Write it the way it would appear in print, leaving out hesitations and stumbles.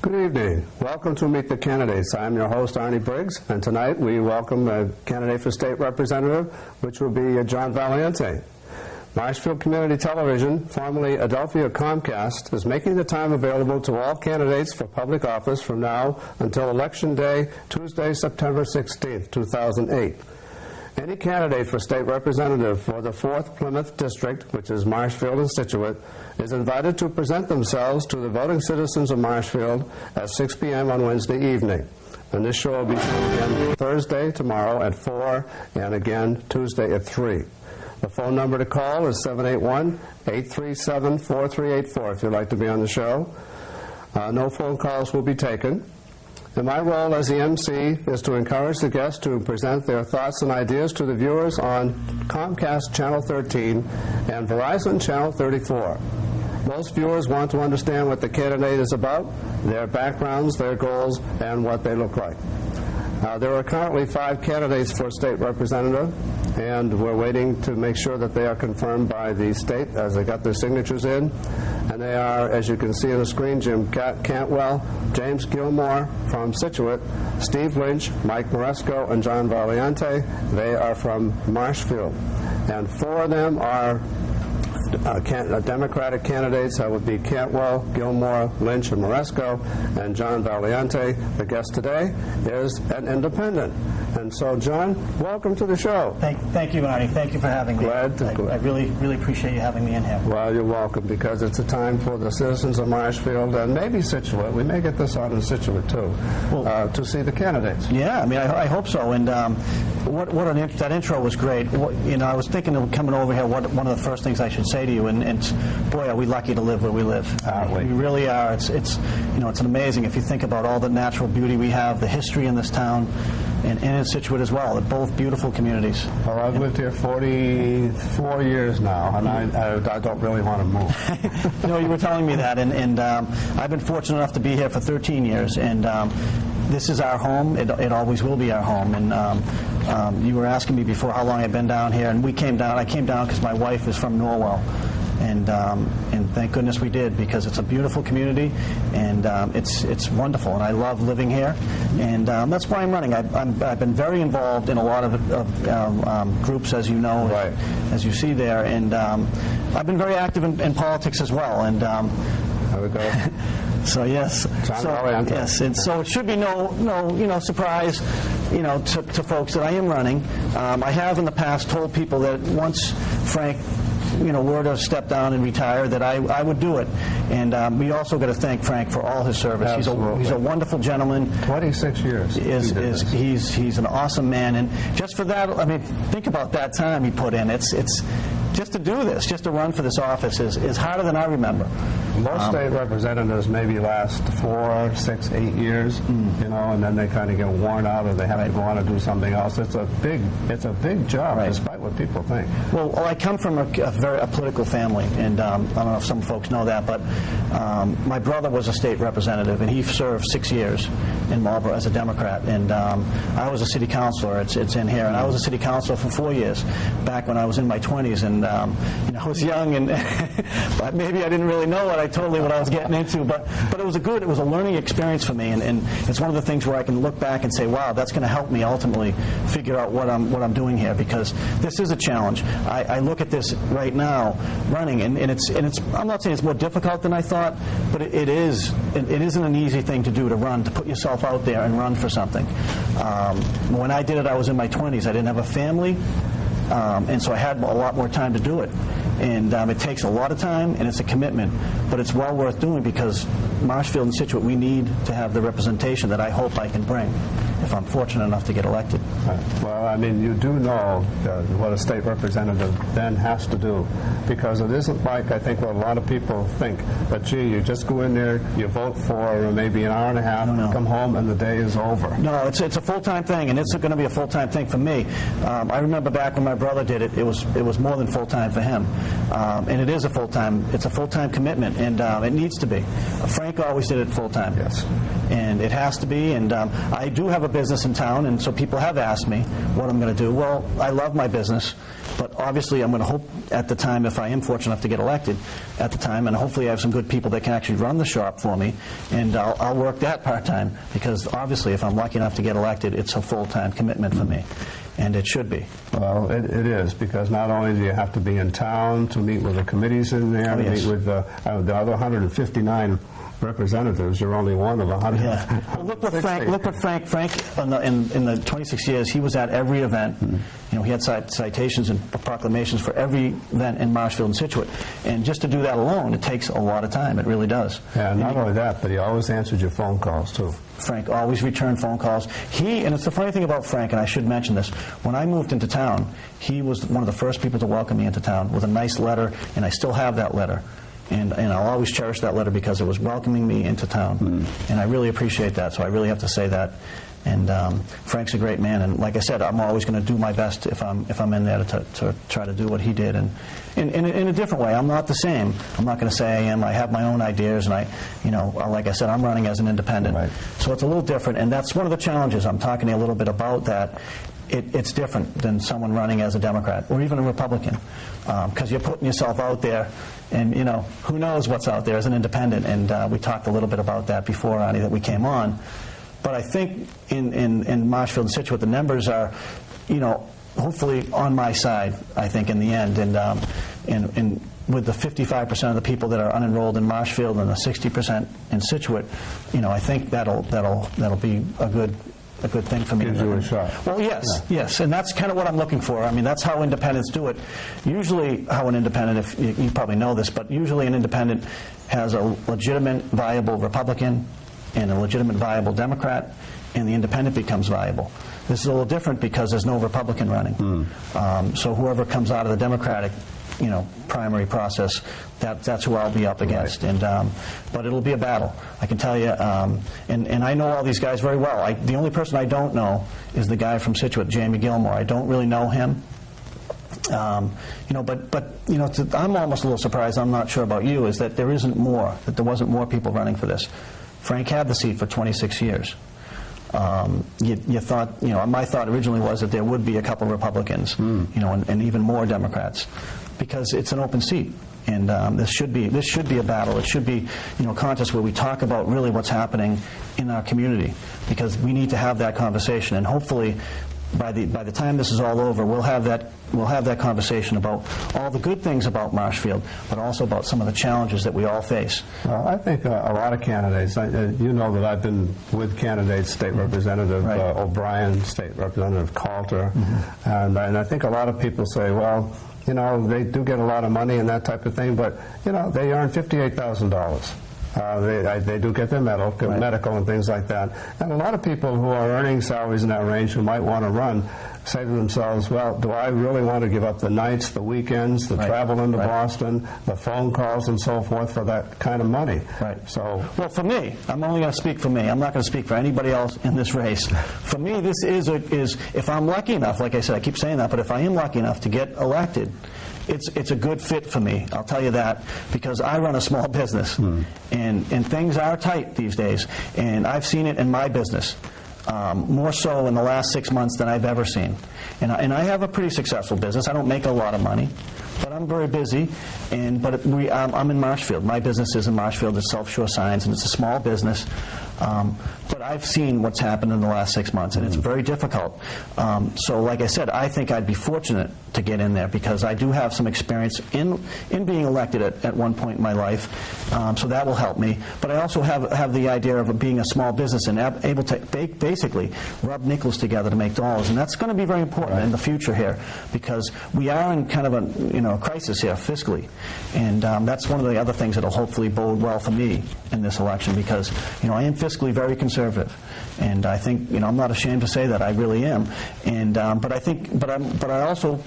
Good evening. Welcome to Meet the Candidates. I'm your host, Arnie Briggs, and tonight we welcome a candidate for state representative, which will be John Valianti. Marshfield Community Television, formerly Adelphia Comcast, is making the time available to all candidates for public office from now until Election Day, Tuesday, September 16th, 2008. Any candidate for state representative for the 4th Plymouth District, which is Marshfield and Scituate, is invited to present themselves to the voting citizens of Marshfield at 6 p.m. on Wednesday evening. And this show will be shown again Thursday, tomorrow at 4, and again Tuesday at 3. The phone number to call is 781-837-4384 if you'd like to be on the show. No phone calls will be taken. And my role as the MC is to encourage the guests to present their thoughts and ideas to the viewers on Comcast Channel 13 and Verizon Channel 34. Most viewers want to understand what the candidate is about, their backgrounds, their goals, and what they look like. There are currently 5 candidates for state representative, and we're waiting to make sure that they are confirmed by the state as they got their signatures in. And they are, as you can see on the screen, Jim Cantwell, James Gilmore from Scituate, Steve Lynch, Mike Moresco, and John Valianti. They are from Marshfield. And 4 of them are Democratic candidates. That would be Cantwell, Gilmore, Lynch, and Moresco, and John Valianti. The guest today is an independent. And so, John, welcome to the show. Thank you, Arnie. Thank you for having me. I really appreciate you having me in here. Well, you're welcome, because it's a time for the citizens of Marshfield and maybe Scituate. We may get this on in Scituate, too, to see the candidates. Yeah, I mean, I hope so. And that intro was great. I was thinking of coming over here, one of the first things I should say to you, and boy, are we lucky to live where we live. We really are. It's amazing if you think about all the natural beauty we have, the history in this town, and in Scituate as well. They're both beautiful communities. Well, I've lived here 44 years now, and I don't really want to move. You were telling me that, and I've been fortunate enough to be here for 13 years, and this is our home. It always will be our home. And you were asking me before how long I've been down here, and I came down because my wife is from Norwell. And thank goodness we did, because it's a beautiful community, and it's wonderful, and I love living here, and that's why I'm running. I've been very involved in a lot of groups, as you know, right, as you see there, and I've been very active in politics as well. And there we go. So yes, yes, and so it should be no surprise, to folks that I am running. I have in the past told people that once Frank were to step down and retire, that I would do it. And we also got to thank Frank for all his service. He's a wonderful gentleman. 26 years. He's an awesome man. And just for that, I mean, think about that time he put in. It's just to do this, just to run for this office is harder than I remember. Most state representatives maybe last 4, 6, 8 years, and then they kind of get worn out, or they have to go on and do something else. It's a big job, right, despite what people think. Well, I come from a political family, and I don't know if some folks know that, but my brother was a state representative, and he served 6 years in Marlborough as a Democrat, and I was a city councilor. It's in here, and I was a city councilor for 4 years back when I was in my 20s, and I was young, and but maybe I didn't really know what I was getting into, but it was a learning experience for me, and it's one of the things where I can look back and say, wow, that's going to help me ultimately figure out what I'm doing here, because this is a challenge. I look at this right now running, and it's I'm not saying it's more difficult than I thought, but it isn't an easy thing to do, to put yourself out there and run for something. When I did it, I was in my 20s. I didn't have a family, and so I had a lot more time to do it. And it takes a lot of time, and it's a commitment, but it's well worth doing, because Marshfield and Scituate, we need to have the representation that I hope I can bring if I'm fortunate enough to get elected. Well, I mean, you do know what a state representative then has to do, because it isn't like, I think, what a lot of people think, that, gee, you just go in there, you vote for maybe an hour and a half, come home, and the day is over. No, it's a full-time thing, and it's going to be a full-time thing for me. I remember back when my brother did it, it was more than full-time for him. And it is a full-time commitment, and it needs to be. Frank always did it full-time. Yes. And it has to be, and I do have a business in town, and so people have asked me what I'm going to do. Well, I love my business, but obviously I'm going to hope at the time, if I am fortunate enough to get elected at the time, and hopefully I have some good people that can actually run the shop for me, and I'll work that part-time, because obviously if I'm lucky enough to get elected, it's a full-time commitment for me, and it should be. Well, it is, because not only do you have to be in town to meet with the committees in there, to meet with the other 159 representatives, you're only one of 100. Yeah. Well, look what Frank in the 26 years, he was at every event. You know, he had citations and proclamations for every event in Marshfield and Scituate. And just to do that alone, it takes a lot of time. It really does. Yeah, not only that, but he always answered your phone calls, too. Frank always returned phone calls. And it's the funny thing about Frank, and I should mention this, when I moved into town, he was one of the first people to welcome me into town with a nice letter, and I still have that letter. And I'll always cherish that letter because it was welcoming me into town. And I really appreciate that, so I really have to say that. And Frank's a great man, and like I said, I'm always going to do my best if I'm in there to try to do what he did. And in a different way, I'm not the same. I'm not going to say I am. I have my own ideas, and like I said, I'm running as an independent. Right. So it's a little different, and that's one of the challenges. I'm talking a little bit about that. It's different than someone running as a Democrat or even a Republican, because you're putting yourself out there, and who knows what's out there as an independent. And we talked a little bit about that before, Arnie, that we came on. But I think in Marshfield and Scituate, the numbers are, hopefully on my side, I think, in the end. And with the 55% of the people that are unenrolled in Marshfield and the 60% in Scituate, I think that'll be a good thing for me. Gives you a shot. Well, yes, and that's kind of what I'm looking for. I mean, that's how independents do it. Usually, how an independent, if you probably know this, but usually an independent has a legitimate, viable Republican and a legitimate, viable Democrat, and the independent becomes viable. This is a little different because there's no Republican running. So whoever comes out of the Democratic, primary process, that's who I'll be up against. Right. And but it'll be a battle, I can tell you. And I know all these guys very well. The only person I don't know is the guy from Scituate, Jamie Gilmore. I don't really know him. I'm almost a little surprised. I'm not sure about you. Is that there wasn't more people running for this. Frank had the seat for 26 years. You thought, my thought originally was that there would be a couple Republicans, and even more Democrats, because it's an open seat, and this should be a battle. It should be, a contest where we talk about really what's happening in our community, because we need to have that conversation, and hopefully, by the time this is all over, we'll have that conversation about all the good things about Marshfield, but also about some of the challenges that we all face. Well, I think a lot of candidates, you know that I've been with candidates, State Representative O'Brien, State Representative Coulter, and I think a lot of people say, well, they do get a lot of money and that type of thing, but, they earn $58,000. They do get their medical and things like that. And a lot of people who are earning salaries in that range who might want to run say to themselves, well, do I really want to give up the nights, the weekends, the travel into Boston, the phone calls and so forth for that kind of money? Right. So, well, for me, I'm only going to speak for me. I'm not going to speak for anybody else in this race. For me, this is if I'm lucky enough, like I said, I keep saying that, but if I am lucky enough to get elected, it's a good fit for me, I'll tell you that, because I run a small business, and things are tight these days, and I've seen it in my business, more so in the last 6 months than I've ever seen. And I have a pretty successful business. I don't make a lot of money, but I'm very busy, but I'm in Marshfield. My business is in Marshfield. It's South Shore Signs, and it's a small business. But I've seen what's happened in the last 6 months, and it's very difficult. So like I said, I think I'd be fortunate to get in there because I do have some experience in being elected at one point in my life, so that will help me. But I also have the idea of being a small business and able to basically rub nickels together to make dollars, and that's going to be very important in the future here because we are in kind of a crisis here fiscally, and that's one of the other things that will hopefully bode well for me in this election because I am fiscally very conservative, and I think I'm not ashamed to say that I really am, and but I also